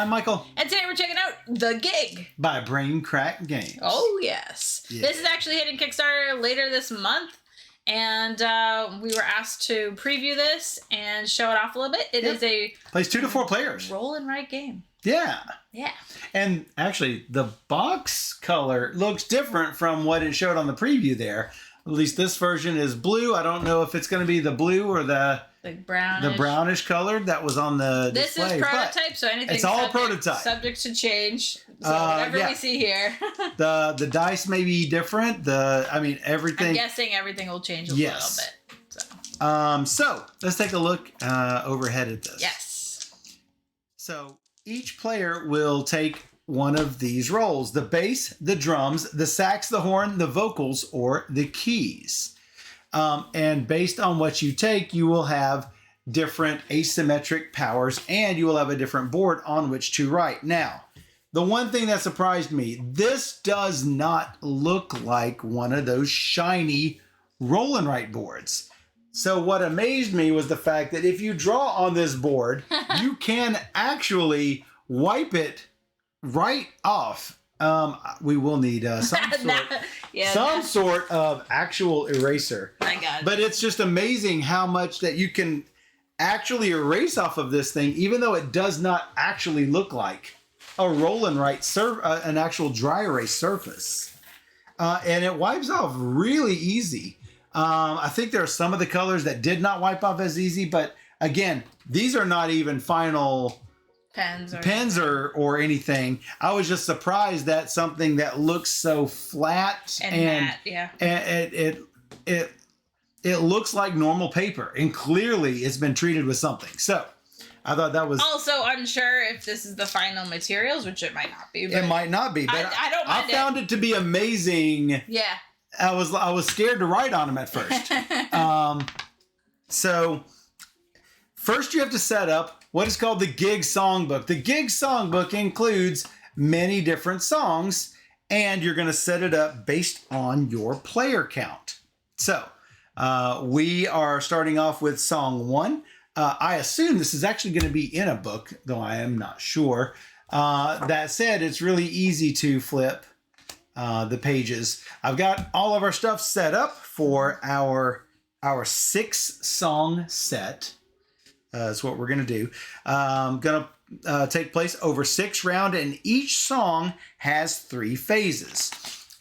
I'm Michael. And today we're checking out The Gig By Brain Crack Games. Oh, yes. Yeah. This is actually hitting Kickstarter later this month. And we were asked to preview this and show it off a little bit. It is a... Plays 2 to 4 players. Roll and write game. Yeah. Yeah. And actually, the box color looks different from what it showed on the preview there. At least this version is blue. I don't know if it's going to be the blue or the brownish colored that was on the display. This is prototype, so anything it's all prototype. Subject to change. So whatever we see here. the dice may be different. Everything. I'm guessing everything will change a little bit. So let's take a look overhead at this. Yes. So each player will take one of these roles: the bass, the drums, the sax, the horn, the vocals, or the keys. And based on what you take, you will have different asymmetric powers, and you will have a different board on which to write. Now, the one thing that surprised me, this does not look like one of those shiny roll and write boards. So what amazed me was the fact that if you draw on this board, you can actually wipe it right off. We will need some sort of actual eraser. My God. But it's just amazing how much that you can actually erase off of this thing, even though it does not actually look like a roll and write an actual dry erase surface. And it wipes off really easy. I think there are some of the colors that did not wipe off as easy, but again, these are not even final pens or anything. I was just surprised that something that looks so flat and matte, yeah. And it looks like normal paper, and clearly it's been treated with something. So I thought that was also unsure if this is the final materials, which it might not be. It might not be, but I don't mind I found it to be amazing. Yeah. I was scared to write on them at first. So first you have to set up what is called the Gig Songbook. The Gig Songbook includes many different songs, and you're going to set it up based on your player count. So we are starting off with song 1. I assume this is actually going to be in a book, though I am not sure. That said, it's really easy to flip the pages. I've got all of our stuff set up for our 6-song set. That's what we're going to do. Going to take place over 6 rounds, and each song has 3 phases.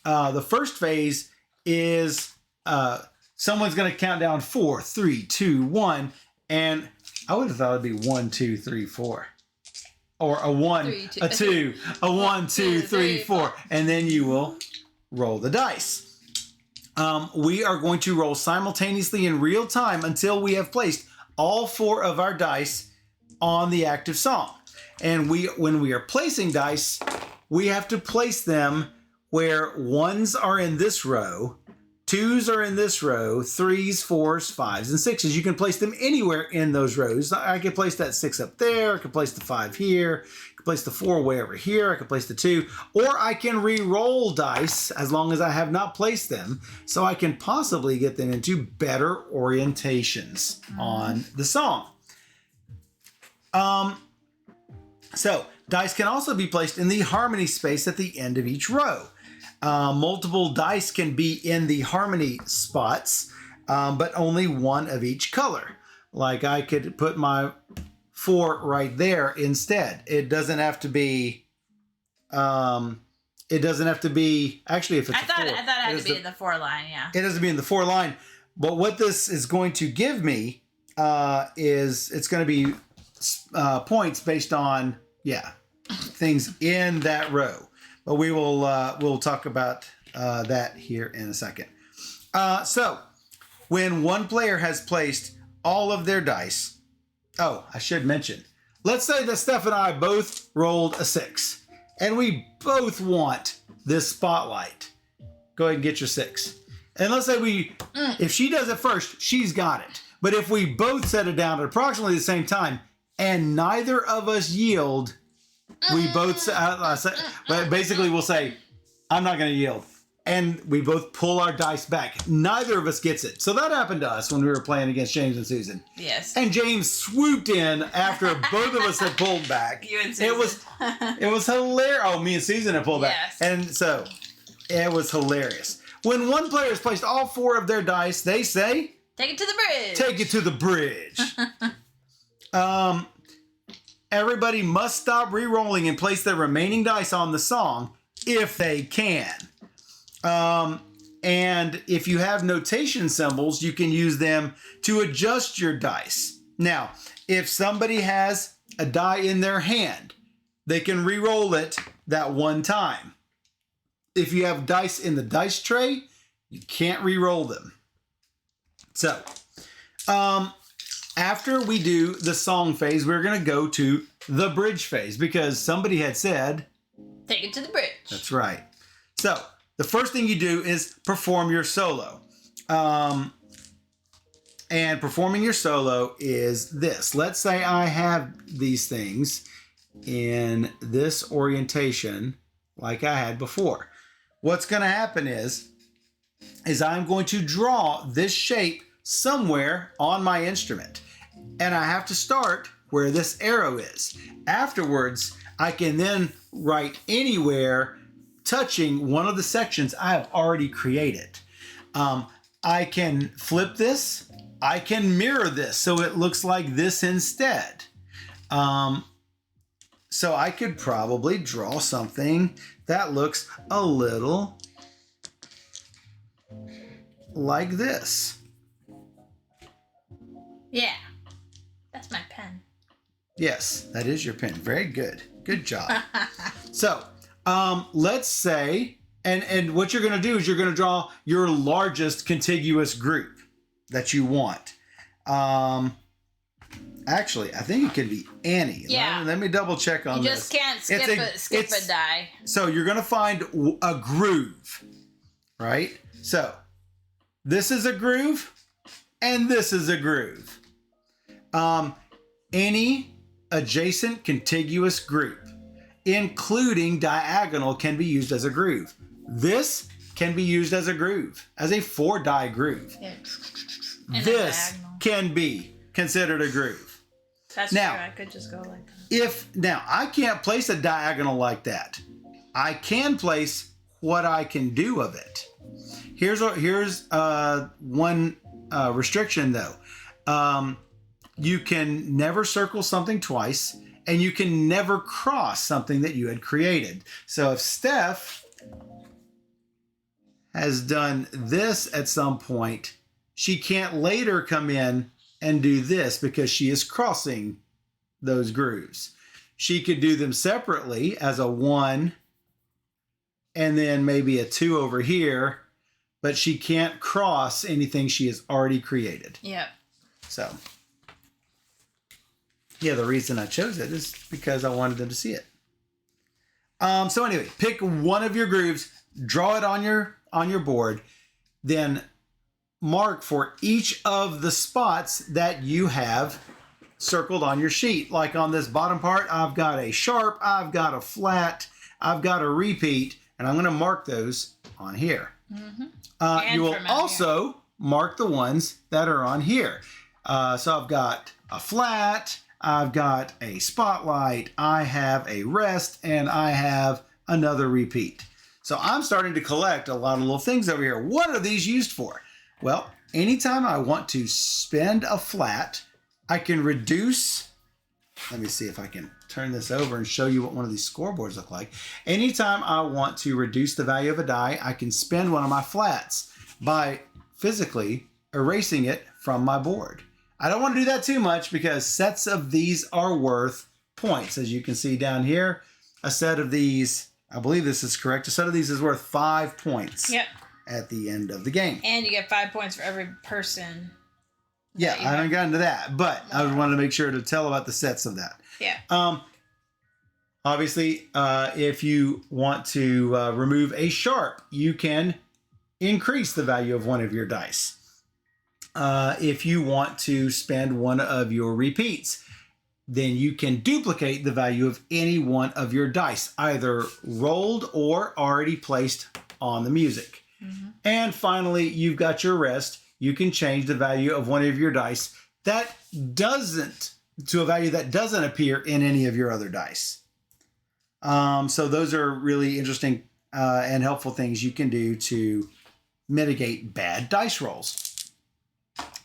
The first phase is someone's going to count down 4, 3, 2, 1, and I would have thought it'd be 1, 2, 3, 4. Or a 1, 3, 2, a 2, a 1, 2, 3, 4, and then you will roll the dice. We are going to roll simultaneously in real time until we have placed all 4 of our dice on the active song. And when we are placing dice, we have to place them where 1s are in this row, 2s are in this row, 3s, 4s, 5s, and 6s. You can place them anywhere in those rows. I could place that 6 up there. I could place the 5 here. I could place the 4 way over here. I could place the 2. Or I can re-roll dice as long as I have not placed them, so I can possibly get them into better orientations on the song. So dice can also be placed in the harmony space at the end of each row. Multiple dice can be in the harmony spots, but only 1 of each color. Like I could put my 4 right there instead. It doesn't have to be. Actually, if it's I thought it had to be in the 4 line. Yeah. It doesn't be in the 4 line. But what this is going to give me is it's going to be points based on things in that row. But we will we'll talk about that here in a second. So when one player has placed all of their dice, I should mention, let's say that Steph and I both rolled a 6, and we both want this spotlight. Go ahead and get your 6. And let's say if she does it first, she's got it. But if we both set it down at approximately the same time, and neither of us yield, we both but basically we'll say, I'm not going to yield. and we both pull our dice back. Neither of us gets it. So that happened to us when we were playing against James and Susan. Yes. And James swooped in after both of us had pulled back. You and Susan. It was hilarious. Oh, me and Susan had pulled back. Yes. And so it was hilarious. When one player has placed all 4 of their dice, they say, take it to the bridge. Take it to the bridge. Everybody must stop re-rolling and place their remaining dice on the song if they can. And if you have notation symbols, you can use them to adjust your dice. Now, if somebody has a die in their hand, they can re-roll it that one time. If you have dice in the dice tray, you can't re-roll them. So, after we do the song phase, we're going to go to the bridge phase because somebody had said, take it to the bridge. That's right. So, the first thing you do is perform your solo. And performing your solo is this. Let's say I have these things in this orientation like I had before. What's going to happen is I'm going to draw this shape somewhere on my instrument. And I have to start where this arrow is. Afterwards, I can then write anywhere touching one of the sections I have already created. I can flip this. I can mirror this so it looks like this instead. So I could probably draw something that looks a little like this. Yeah, that's my pen. Yes, that is your pen. Very good. Good job. So, let's say, and what you're going to do is you're going to draw your largest contiguous group that you want. Actually, I think it could be any. Yeah. Let me double check on this. You just can't skip a die. So you're going to find a groove, right? So this is a groove, and this is a groove. Any adjacent contiguous group, including diagonal, can be used as a groove. This can be used as a groove, as a 4-die groove. Yeah. This can be considered a groove. That's now, true. I could just go like that. Now I can't place a diagonal like that. I can place what I can do of it. Here's one restriction though. You can never circle something twice, and you can never cross something that you had created. So if Steph has done this at some point, she can't later come in and do this because she is crossing those grooves. She could do them separately as a 1 and then maybe a 2 over here, but she can't cross anything she has already created. Yep. So, yeah, the reason I chose it is because I wanted them to see it. So anyway, pick one of your grooves, draw it on your board, then mark for each of the spots that you have circled on your sheet. Like on this bottom part, I've got a sharp, I've got a flat, I've got a repeat, and I'm going to mark those on here. Mm-hmm. You will also mark the ones that are on here. So I've got a flat, I've got a spotlight, I have a rest, and I have another repeat. So I'm starting to collect a lot of little things over here. What are these used for? Well, anytime I want to spend a flat, I can reduce. Let me see if I can turn this over and show you what one of these scoreboards look like. Anytime I want to reduce the value of a die, I can spend one of my flats by physically erasing it from my board. I don't want to do that too much because sets of these are worth points. As you can see down here, a set of these, I believe this is correct, a set of these is worth 5 points. Yep. At the end of the game. And you get 5 points for every person. Yeah, I haven't gotten to that, but I wanted to make sure to tell about the sets of that. Yeah. Obviously, if you want to remove a sharp, you can increase the value of one of your dice. If you want to spend one of your repeats, then you can duplicate the value of any one of your dice, either rolled or already placed on the music. Mm-hmm. And finally, you've got your rest. You can change the value of one of your dice to a value that doesn't appear in any of your other dice. So those are really interesting and helpful things you can do to mitigate bad dice rolls.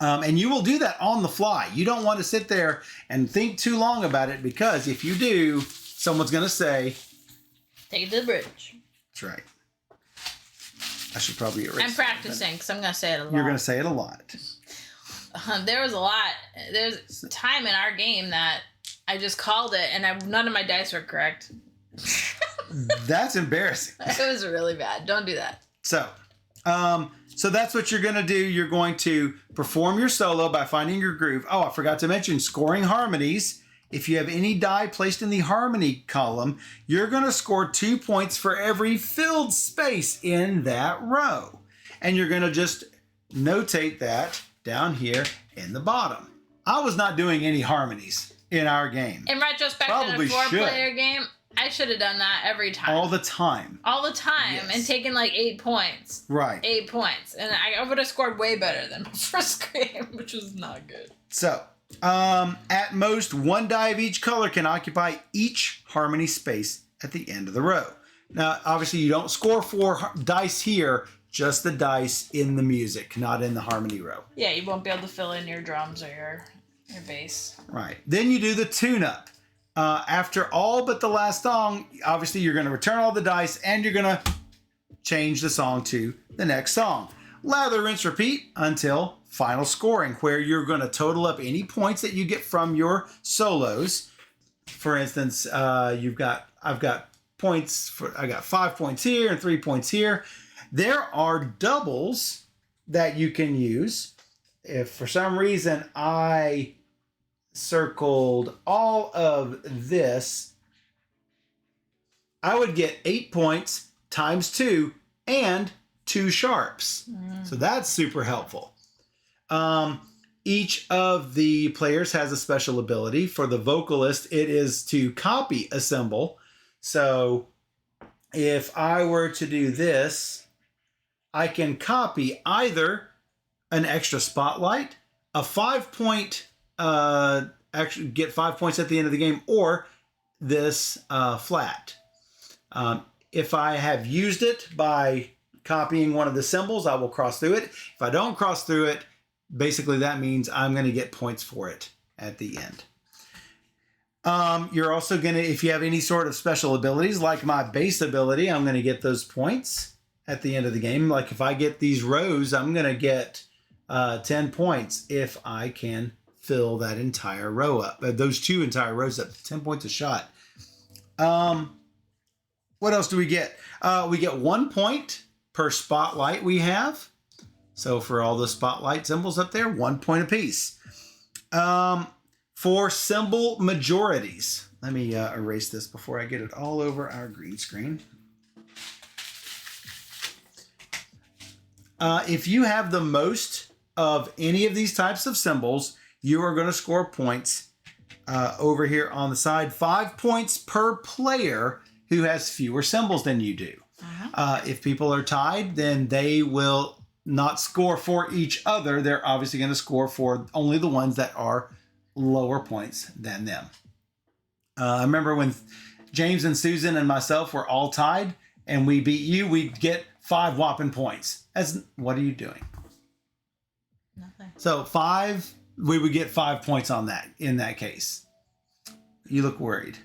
And you will do that on the fly. You don't want to sit there and think too long about it, because if you do, someone's going to say, take it to the bridge. That's right. I should probably erase I'm practicing because I'm going to say it a lot. You're going to say it a lot. There's a time in our game that I just called it and none of my dice were correct. That's embarrassing. It was really bad. Don't do that. So that's what you're going to do. You're going to perform your solo by finding your groove. Oh, I forgot to mention scoring harmonies. If you have any die placed in the harmony column, you're going to score 2 points for every filled space in that row. And you're going to just notate that down here in the bottom. I was not doing any harmonies in our game. In retrospect, in a 4-player game, I should have done that every time. All the time. Yes. And taken like 8 points. Right. 8 points. And I would have scored way better than my first game, which was not good. So, at most, 1 die of each color can occupy each harmony space at the end of the row. Now, obviously, you don't score 4 dice here, just the dice in the music, not in the harmony row. Yeah, you won't be able to fill in your drums or your bass. Right. Then you do the tune-up. After all but the last song, obviously you're going to return all the dice and you're going to change the song to the next song. Lather, rinse, repeat until final scoring, where you're going to total up any points that you get from your solos. For instance, I got 5 points here and 3 points here. There are doubles that you can use. If for some reason I circled all of this, I would get 8 points times 2 and 2 sharps. So that's super helpful. Each of the players has a special ability. For the vocalist, it is to copy a symbol. So if I were to do this, I can copy either an extra spotlight, a 5-point actually get 5 points at the end of the game, or this flat. If I have used it by copying one of the symbols, I will cross through it. If I don't cross through it, basically that means I'm going to get points for it at the end. You're also going to, if you have any sort of special abilities, like my bass ability, I'm going to get those points at the end of the game. Like if I get these rows, I'm going to get 10 points if I can fill that entire row up. Those 2 entire rows up. 10 points a shot. What else do we get? We get 1 point per spotlight we have. So for all the spotlight symbols up there, 1 point apiece. For symbol majorities, let me erase this before I get it all over our green screen. If you have the most of any of these types of symbols, you are going to score points over here on the side. 5 points per player who has fewer symbols than you do. If people are tied, then they will not score for each other. They're obviously going to score for only the ones that are lower points than them. I remember when James and Susan and myself were all tied and we beat you, we'd get 5 whopping points. What are you doing? Nothing. So 5, we would get 5 points on that in that case. You look worried.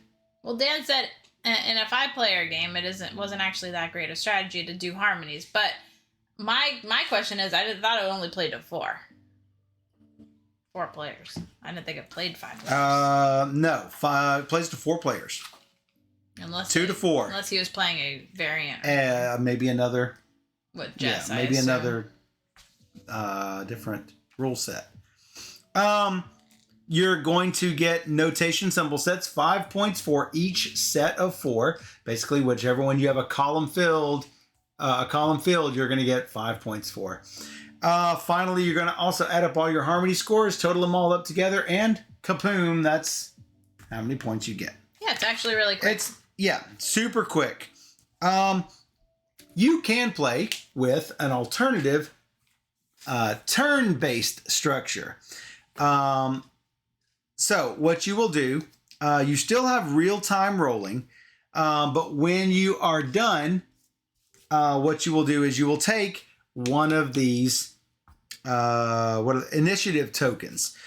Well, Dan said in a 5-player game, wasn't actually that great a strategy to do harmonies. But my question is, I thought it only played to 4 players. I didn't think it played 5 players. No, 5 plays to 4 players. Unless 2 to 4. Unless he was playing a variant. Maybe another. With Jess, yeah, maybe another different rule set. You're going to get notation symbol sets, 5 points for each set of 4. Basically, whichever one you have a column filled, you're going to get 5 points for. Finally, you're going to also add up all your harmony scores, total them all up together, and kapoom, that's how many points you get. Yeah, it's actually really quick. It's super quick. you can play with an alternative turn-based structure. So what you will do, you still have real-time rolling, but when you are done, what you will do is you will take one of these initiative tokens.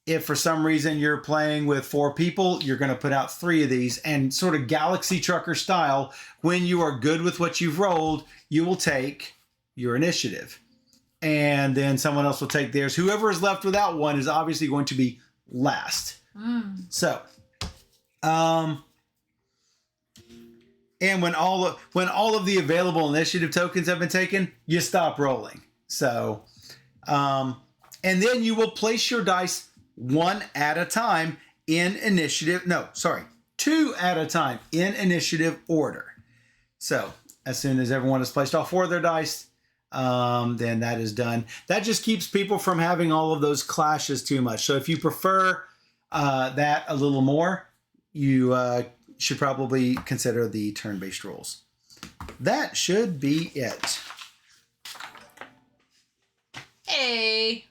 If for some reason you're playing with 4 people, you're going to put out 3 of these, and sort of Galaxy Trucker style, when you are good with what you've rolled, you will take your initiative. And then someone else will take theirs. Whoever is left without one is obviously going to be last. So, and when all of the available initiative tokens have been taken, you stop rolling. So, and then you will place your dice 1 at a time in initiative. No, sorry, 2 at a time in initiative order. So, as soon as everyone has placed all 4 of their dice, then that is done. That just keeps people from having all of those clashes too much. So if you prefer that a little more, you should probably consider the turn-based rolls. That should be it. Hey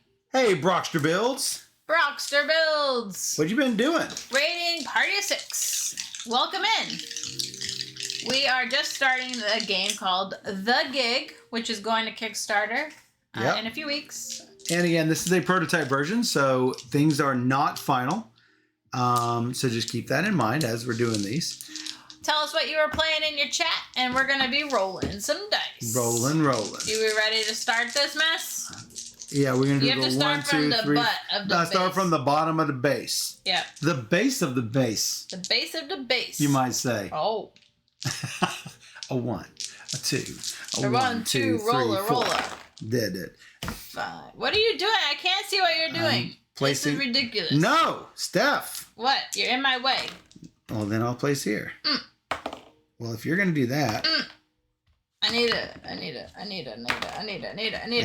Brockster Builds. Brockster Builds. What you been doing? Rating Party of 6. Welcome in. We are just starting a game called The Gig, which is going to Kickstarter in a few weeks. And again, this is a prototype version, so things are not final. So just keep that in mind as we're doing these. Tell us what you were playing in your chat, and we're going to be rolling some dice. Rolling. You ready to start this mess? Yeah, we're going to do You have to start from the butt of the base. Start from the bottom of the base. Yeah. The base of the base. The base of the base. You might say. Oh. A 1, a 2, a 1, 2, roller. Did it. 5. What are you doing? I can't see what you're doing. This is ridiculous. No, Steph. What? You're in my way. Well, then I'll place here. Well, if you're going to do that. I need it. I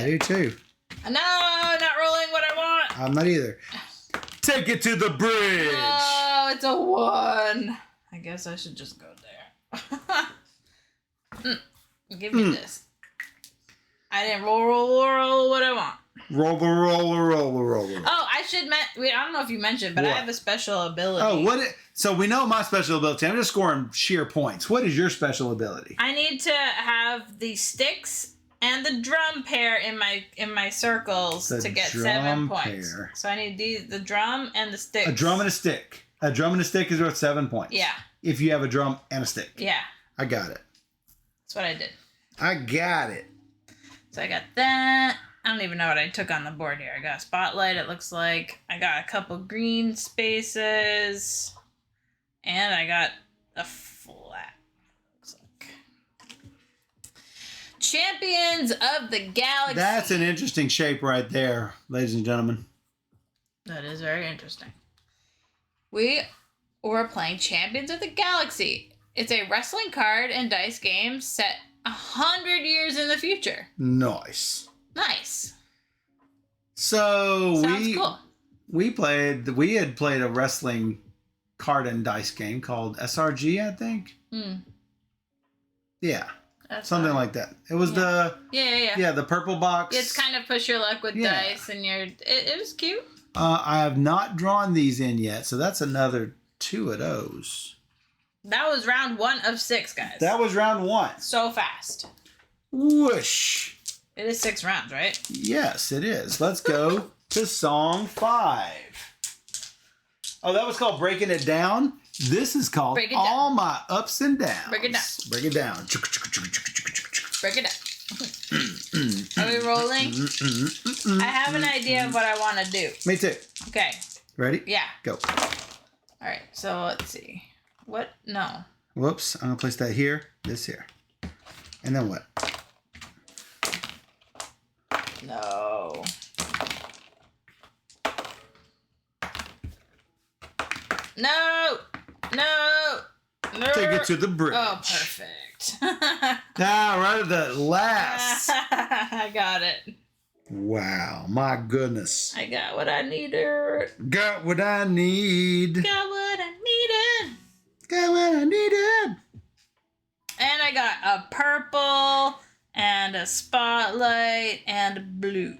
do too. No, not rolling what I want. I'm not either. Take it to the bridge. Oh, it's a 1. I guess I should just go there. Give me this. I didn't roll what I want. Roll. Oh, I should I don't know if you mentioned, but what? I have a special ability. Oh, so we know my special ability. I'm just scoring sheer points. What is your special ability? I need to have the sticks and the drum pair in my circles to get 7 points. Pair. So I need the drum and the sticks. A drum and a stick. A drum and a stick is worth 7 points. Yeah. If you have a drum and a stick. Yeah. I got it. That's what I did. I got it. So I got that. I don't even know what I took on the board here. I got a spotlight, it looks like. I got a couple green spaces. And I got a flat. Looks like. Champions of the Galaxy. That's an interesting shape right there, ladies and gentlemen. That is very interesting. We're playing Champions of the Galaxy. It's a wrestling card and dice game set 100 years in the future. Nice. So sounds cool. We had played a wrestling card and dice game called SRG, I think. Yeah. Something like that. It was the purple box. It's kind of push your luck with dice, and it was cute. I have not drawn these in yet, so that's another 2 of those. That was round 1 of 6, guys. That was round 1. So fast. Whoosh. It is 6 rounds, right? Yes, it is. Let's go to song 5. Oh, that was called Breaking It Down. This is called All My Ups and Downs. Break it down. Break it down. Break it down. Are we rolling? I have an idea of what I want to do. Me too. Okay. Ready? Yeah. Go. All right. So let's see. What? No. Whoops. I'm going to place that here. This here. And then what? No. No. Take it to the bridge. Oh, perfect. Right at the last. I got it. Wow, my goodness. I got what I needed. Got what I need. Got what I needed. Got what I needed. And I got got a purple and a spotlight and a blue.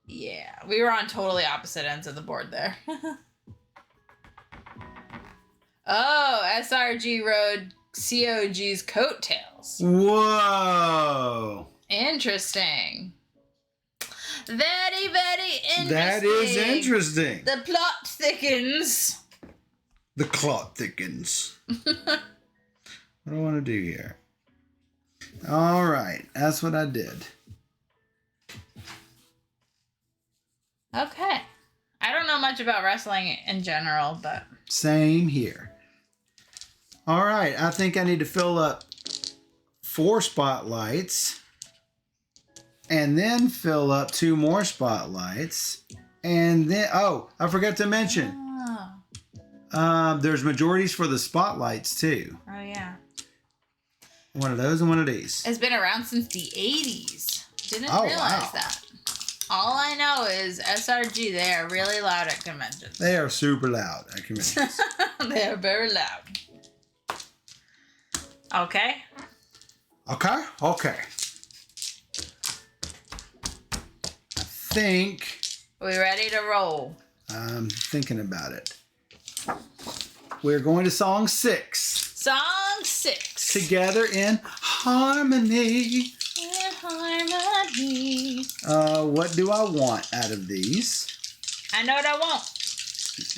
Yeah, we were on totally opposite ends of the board there. Oh, SRG rode COG's coattails. Whoa. Interesting. Very, very interesting. That is interesting. The plot thickens. The clot thickens. What do I want to do here? All right. That's what I did. Okay. I don't know much about wrestling in general, but... Same here. All right. I think I need to fill up 4 spotlights. And then fill up 2 more spotlights. And then... Oh, I forgot to mention. Oh, There's majorities for the spotlights, too. oh yeah. One of those and one of these. It's been around since the 80s. Didn't Oh, realize wow. that. All I know is SRG, they are really loud at conventions. They are super loud at conventions. They are very loud. Okay. Okay? Okay. I think We ready to roll? I'm thinking about it. We're going to song 6. Song 6. Together in harmony. In harmony. What do I want out of these? I know what I want.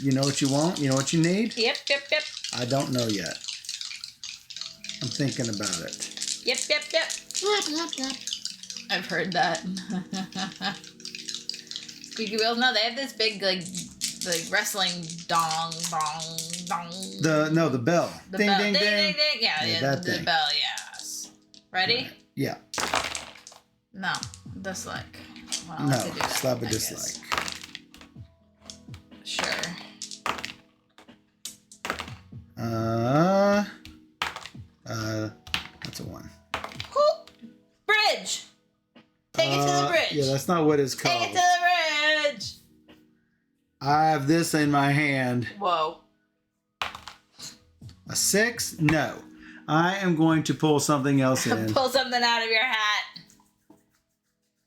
You know what you want? You know what you need? Yep. I don't know yet. I'm thinking about it. Yep. I've heard that. Squeaky wheels. No, they have this big like wrestling dong. The bell. The Ding, bell. ding, ding. Yeah, that the thing. bell. Yes. Ready? Right. Yeah. No, dislike. Well, No, I could do that, slap a I dislike. guess. Sure. That's a 1. Whoop. Bridge. Take it to the bridge. Yeah, that's not what it's Take called. it to the bridge. I have this in my hand. Whoa. A 6? No. I am going to pull something else in. Pull something out of your hat.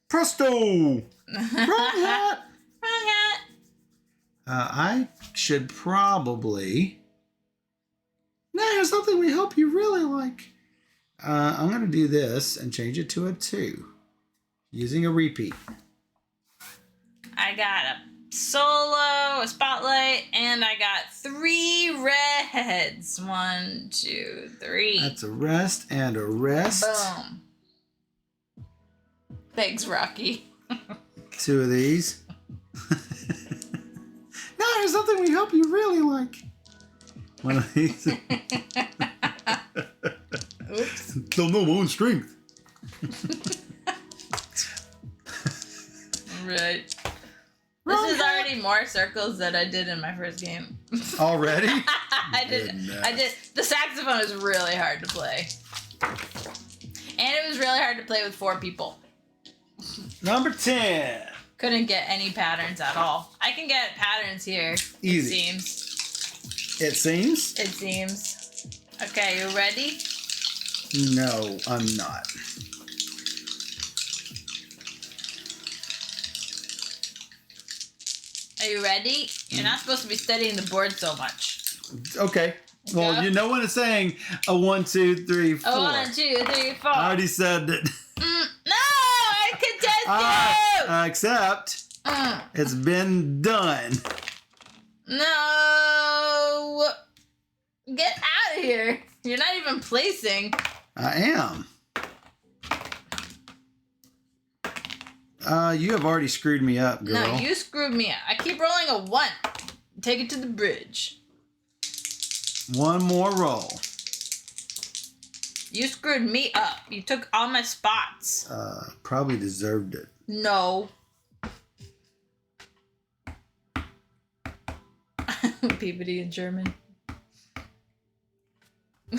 Presto! Wrong hat! Wrong hat. I should probably... No, here's something we hope you really like. I'm going to do this and change it to a 2. Using a repeat. I got a solo, a spotlight, and I got 3 reds. 1, 2, 3. That's a rest and a rest. Boom. Thanks, Rocky. 2 of these. No, here's something we hope you really like. 1 of these. Oops. They'll know my own strength. Right. This is already more circles than I did in my first game. Already? I did. The saxophone is really hard to play. And it was really hard to play with 4 people. Number 10. Couldn't get any patterns at all. I can get patterns here. Easy. It seems. It seems? It seems. Okay, you ready? No, I'm not. Are you ready? You're not supposed to be studying the board so much. Okay. Well, Yeah. you know when it's saying a 1, 2, 3, 4. 1, 2, 3, 4. I already said that. No, I contest you. Except Mm. it's been done. No. Get out of here. You're not even placing. I am. You have already screwed me up, girl. No, you screwed me up. I keep rolling a 1. Take it to the bridge. 1 more roll. You screwed me up. You took all my spots. Probably deserved it. No. Peabody in German.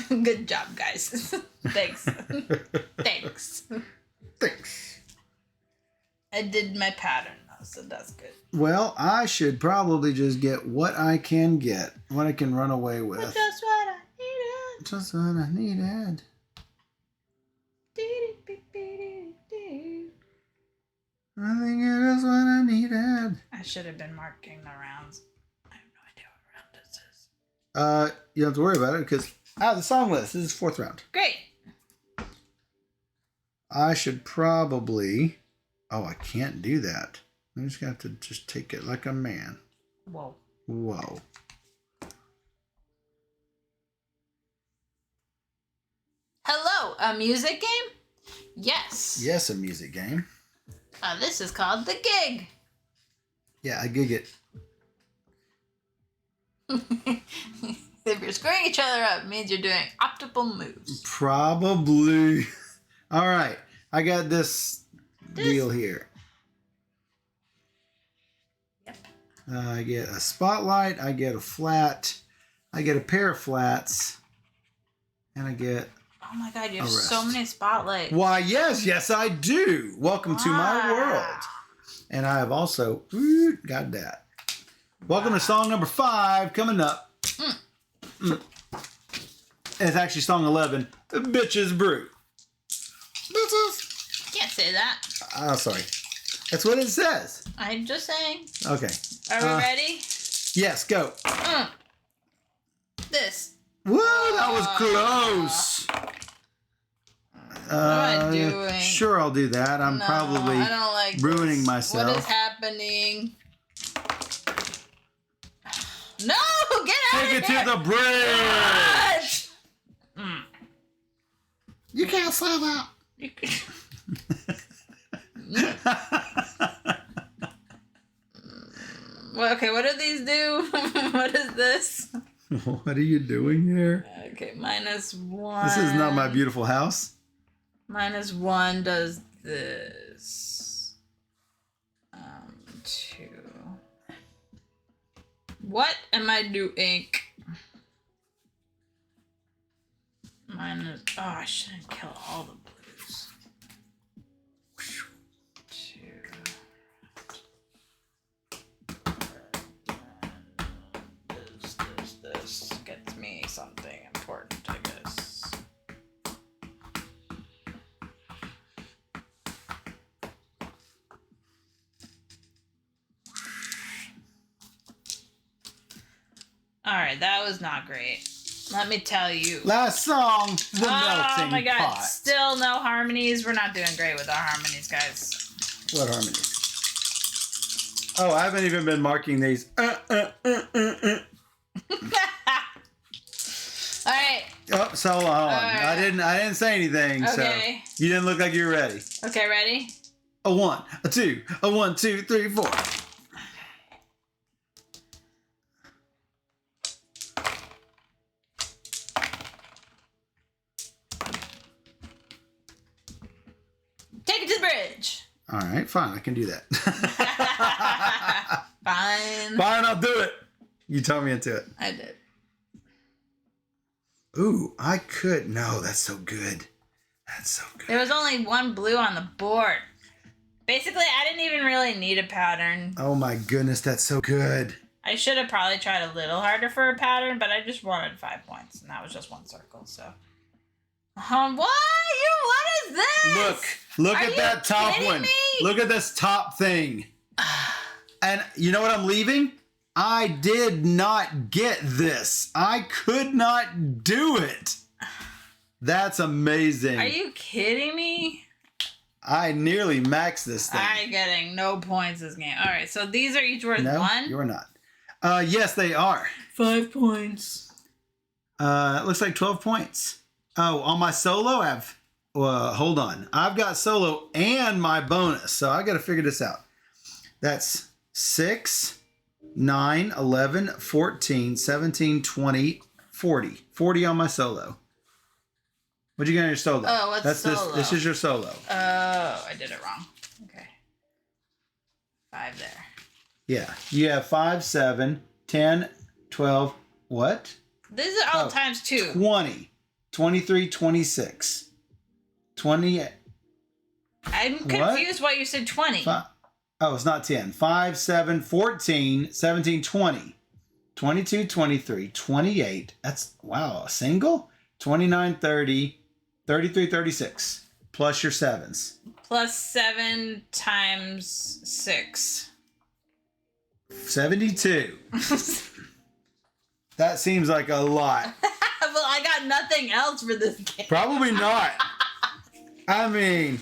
Good job, guys. Thanks. Thanks. Thanks. I did my pattern though, so that's good. Well, I should probably just get what I can get, what I can run away with. Just what I needed. Just what I needed. should have been marking the rounds. I have no idea what round this is. You don't have to worry about it because the song list. This is 4th round. Great. I should probably. Oh, I can't do that. I'm just going to have to just take it like a man. Whoa. Whoa. Hello, a music game? Yes. Yes, a music game. This is called The Gig. Yeah, I gig it. If you're screwing each other up, it means you're doing optimal moves. Probably. All right. I got this deal here. Yep. I get a spotlight. I get a flat. I get a pair of flats. And I get... Oh my god, you have so many spotlights. Why, yes, I do. Welcome to my world. And I have also got that. Welcome to song number 5 coming up. It's actually song 11, Bitches Brew. Bitches. Can't say that. Oh, sorry. That's what it says. I'm just saying. Okay. Are we ready? Yes, go. This. Woo, that was close. What am I doing? Sure, I'll do that. I'm probably I don't like ruining this. myself. What is happening? No, get out Take of it here. to the bridge. What? You can't say that. Well, okay, what do these do? What is this? What are you doing here? Okay, -1. This is not my beautiful house. -1 does this. 2. What am I doing? Oh, I shouldn't kill all the blues. 2. This gets me something important, I guess. Alright, that was not great. Let me tell you. Last song, The Melting Oh my god, Pot. still no harmonies. We're not doing great with our harmonies, guys. What harmonies? Oh, I haven't even been marking these. Alright. Oh, so hold on. Alright. I didn't say anything, Okay. so you didn't look like you were ready. Okay, ready? A 1, a 2, a 1, 2, 3, 4. Take it to the bridge. All right, fine, I can do that. Fine. Fine, I'll do it. You told me into it. I did. Ooh, I could. No, that's so good. That's so good. There was only one blue on the board. Basically, I didn't even really need a pattern. Oh my goodness, that's so good. I should have probably tried a little harder for a pattern, but I just wanted 5 points, and that was just one circle, so. What? What is this? Look Are at you that top kidding one. me? Look at this top thing. And you know what I'm leaving? I did not get this. I could not do it. That's amazing. Are you kidding me? I nearly maxed this thing. I'm getting no points this game. All right, so these are each worth No, 1? you're not. Yes, they are. 5 points. It looks like 12 points. Oh, on my solo, hold on. I've got solo and my bonus, so I got to figure this out. That's 6, 9, 11, 14, 17, 20, 40. 40 on my solo. What'd you get on your solo? Oh, what's solo? This is your solo. Oh, I did it wrong. Okay. 5 there. Yeah. You have 5, 7, 10, 12, what? These are all times 2. 20, 23, 26, 20. I'm confused why you said 20. Oh, it's not 10. 5, 7, 14, 17, 20, 22, 23, 28. That's, wow, a single? 29, 30, 33, 36. Plus your 7s. Plus 7 times 6. 72. That seems like a lot. Well, I got nothing else for this game. Probably not. I mean,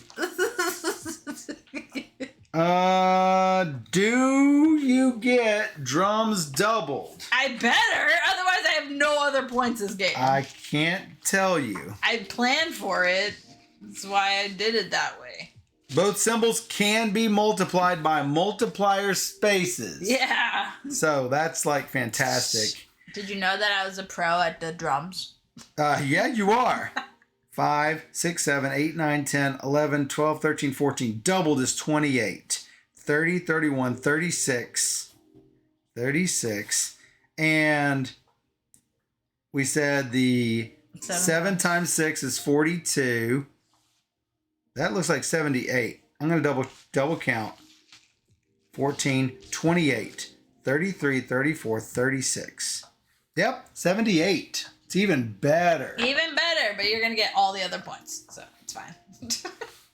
do you get drums doubled? I better. Otherwise, I have no other points this game. I can't tell you. I planned for it. That's why I did it that way. Both symbols can be multiplied by multiplier spaces. Yeah. So that's like fantastic. Did you know that I was a pro at the drums? Yeah, you are. 5, 6, 7, 8, 9, 10, 11, 12, 13, 14. Doubled is 28. 30, 31, 36. 36. And we said the 7 times 6 is 42. That looks like 78. I'm going to double count. 14, 28, 33, 34, 36. Yep, 78. It's even better. Even better, but you're going to get all the other points, so it's fine.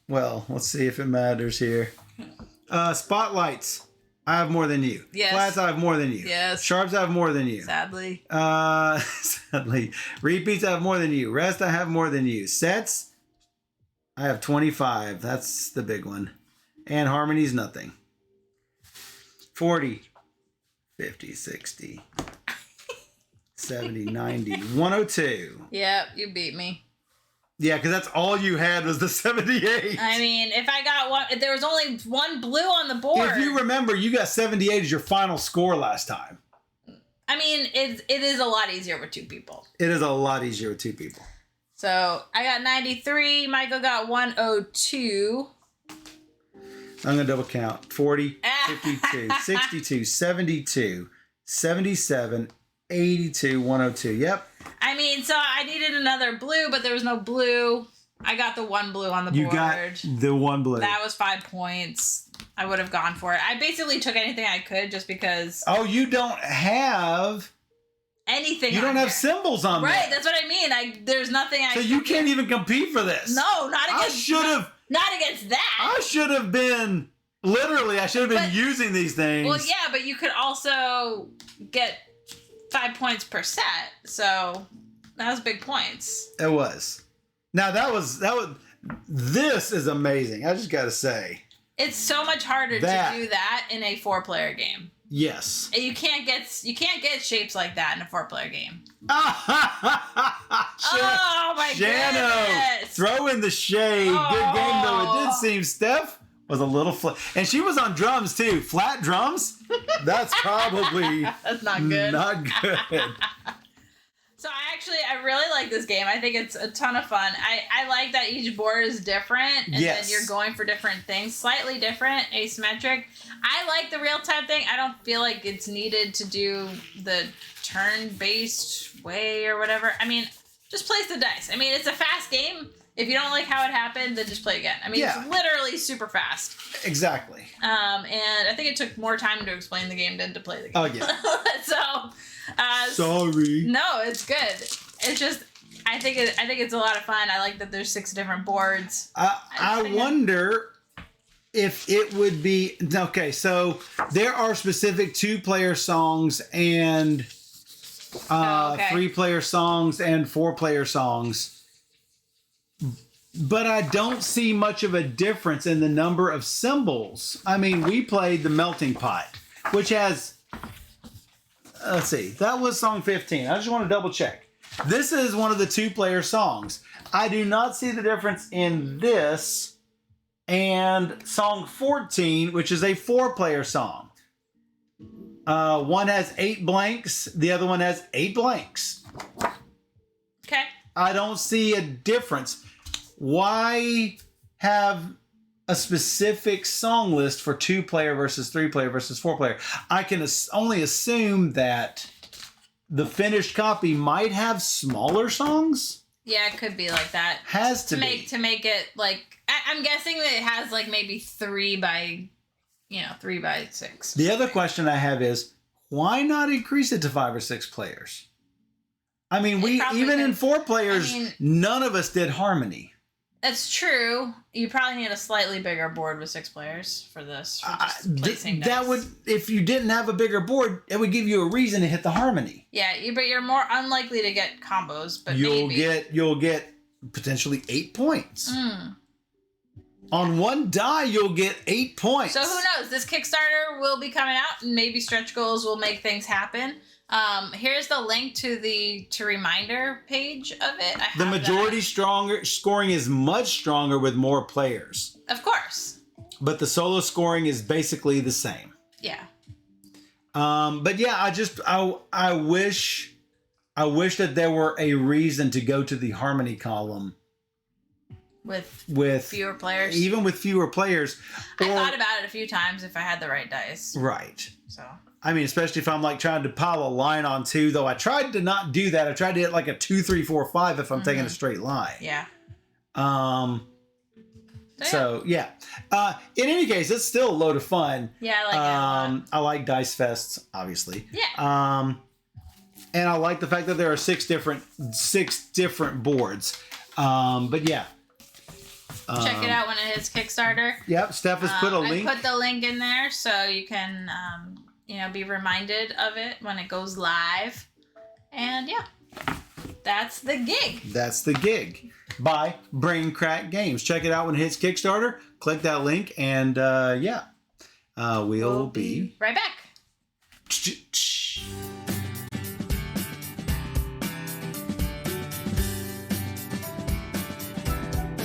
Well, let's see if it matters here. Spotlights. I have more than you. Yes. Flats, I have more than you. Yes. Sharps, I have more than you. Sadly. Sadly. Repeats, I have more than you. Rest, I have more than you. Sets, I have 25. That's the big one. And harmonies, nothing. 40, 50, 60, 70, 90, 102. Yep, you beat me. Yeah, because that's all you had was the 78. I mean, if I got one, if there was only one blue on the board. If you remember, you got 78 as your final score last time. I mean, it is a lot easier with two people. It is a lot easier with two people. So I got 93. Michael got 102. I'm going to double count. 40, 52, 62, 72, 77, 82, 102. Yep. I mean, so I needed another blue, but there was no blue. I got the one blue on the board. You got the one blue. That was 5 points. I would have gone for it. I basically took anything I could just because. Oh, you don't have anything. You don't have here. Symbols on there. Right, that's what I mean. There's nothing I. So you can't even compete for this. No, not against. I should have. Not against that. I should have been. Literally, I should have been using these things. Well, yeah, but you could also get 5 points per set. So that was big points. It was. Now that was. This is amazing. I just got to say. It's so much harder to do that in a 4-player game. Yes. You can't get shapes like that in a 4-player game. Oh my goodness. Throw in the shade. Oh. Good game though. It did seem Steph was a little flat. And she was on drums too. Flat drums? That's probably that's not good. Not good. So I really like this game. I think it's a ton of fun. I like that each board is different and then you're going for different things, slightly different, asymmetric. I like the real-time thing. I don't feel like it's needed to do the turn-based way or whatever. I mean, just place the dice. I mean, it's a fast game. If you don't like how it happened, then just play again. I mean, It's literally super fast. Exactly. And I think it took more time to explain the game than to play the game. Oh, yeah. Sorry. No, it's good. It's just I think it's a lot of fun. I like that there's 6 different boards. I wonder if it would be okay. So there are specific 2-player songs and 3-player songs and 4-player songs. But I don't see much of a difference in the number of symbols. I mean, we played the Melting Pot, which has. Let's see. That was song 15. I just want to double check. This is one of the 2-player songs. I do not see the difference in this and song 14, which is a 4-player song. One has 8 blanks. The other one has 8 blanks. Okay. I don't see a difference. Why have a specific song list for 2-player versus 3-player versus 4-player? I can only assume that the finished copy might have smaller songs. Yeah, it could be like that. Has to be. To make it like I'm guessing that it has like maybe 3 by 6. The other question I have is why not increase it to 5 or 6 players? I mean, in 4 players, none of us did harmony. That's true. You probably need a slightly bigger board with 6 players for this. For just placing dice. That would, if you didn't have a bigger board, it would give you a reason to hit the harmony. Yeah, but you're more unlikely to get combos. But you'll maybe you'll get potentially 8 points. Mm. On one die, you'll get 8 points. So who knows? This Kickstarter will be coming out, and maybe stretch goals will make things happen. Here's the link to the reminder page of it. The majority scoring is much stronger with more players. Of course. But the solo scoring is basically the same. Yeah. But yeah, I wish that there were a reason to go to the harmony column. With fewer players. Even with fewer players. I thought about it a few times if I had the right dice. Right. So. I mean, especially if I'm like trying to pile a line on 2, though I tried to not do that. I tried to hit like a 2, 3, 4, 5 if I'm taking a straight line. Yeah. So yeah. In any case, it's still a load of fun. Yeah, I like it a lot. I like Dice Fests, obviously. Yeah. And I like the fact that there are 6 different boards. But yeah. Check it out when it hits Kickstarter. Yep, Steph has put a link. I put the link in there so you can, be reminded of it when it goes live. And yeah, that's the gig. That's the gig by Brain Crack Games. Check it out when it hits Kickstarter. Click that link, and we'll be right back.